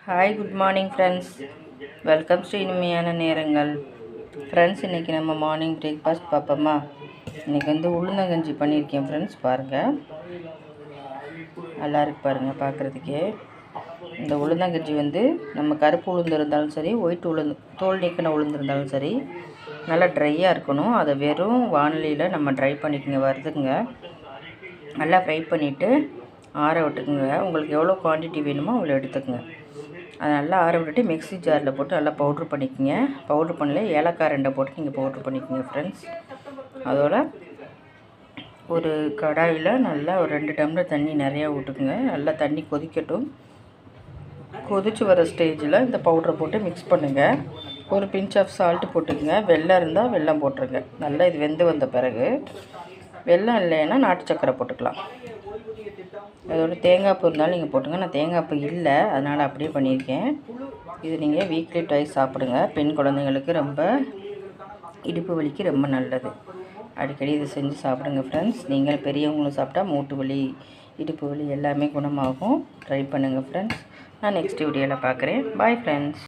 Hi good morning friends, welcome to இனிமையான நேரங்கள். Friends, இன்றைக்கி நம்ம மார்னிங் பிரேக்ஃபாஸ்ட் பார்ப்போமா? இன்றைக்கி உளுந்தங்கஞ்சி பண்ணியிருக்கேன் ஃப்ரெண்ட்ஸ். பாருங்கள், நல்லா இருக்கு பாருங்கள் பார்க்குறதுக்கே. இந்த உளுந்தங்கஞ்சி நம்ம கருப்பு உளுந்து இருந்தாலும் சரி, ஒயிட் உளுந்து தோல் நீக்கின உளுந்து இருந்தாலும் சரி, நல்லா ட்ரையாக இருக்கணும். அதை வெறும் வானிலையில் நம்ம ட்ரை பண்ணிக்கோங்க, வறுத்துக்குங்க. நல்லா ஃப்ரை பண்ணிவிட்டு ஆற விட்டுக்குங்க. உங்களுக்கு எவ்வளோ குவான்டிட்டி வேணுமோ அவ்வளோ எடுத்துக்கோங்க. அதை நல்லா ஆற விட்டுட்டு மிக்ஸி ஜாரில் போட்டு நல்லா பவுட்ரு பண்ணிக்கோங்க. பவுட்ரு பண்ணல, ஏலக்காய் 2 போட்டு நீங்கள் பவுட்ரு பண்ணிக்கோங்க ஃப்ரெண்ட்ஸ். அதோட ஒரு கடாயில் நல்லா ஒரு 2 டம்ளர் தண்ணி நிறையா விட்டுக்குங்க. நல்லா தண்ணி கொதிக்கட்டும். கொதித்து வர ஸ்டேஜில் இந்த பவுட்ரை போட்டு மிக்ஸ் பண்ணுங்கள். ஒரு பிஞ்ச் ஆஃப் சால்ட்டு போட்டுக்கோங்க. வெல்லம் இருந்தால் வெல்லம் போட்டுருங்க. நல்லா இது வெந்து வந்த பிறகு, வெல்லம் இல்லைன்னா நாட்டு சக்கரை போட்டுக்கலாம். அதோட தேங்காய் பூ இருந்தாலும் நீங்கள் போட்டுங்க. நான் தேங்காய் பூ இல்லை, அதனால் அப்படியே பண்ணியிருக்கேன். இது நீங்கள் வீக்லி ட்வைஸ் சாப்பிடுங்க. பெண் குழந்தைங்களுக்கு ரொம்ப இடுப்பு வலிக்கு ரொம்ப நல்லது. அடிக்கடி இதை செஞ்சு சாப்பிடுங்க ஃப்ரெண்ட்ஸ். நீங்கள் பெரியவங்களும் சாப்பிட்டா மூட்டு வலி, இடுப்பு வலி எல்லாமே குணமாகும். ட்ரை பண்ணுங்கள் ஃப்ரெண்ட்ஸ். நான் நெக்ஸ்ட் வீடியோவில் பார்க்குறேன். Bye friends.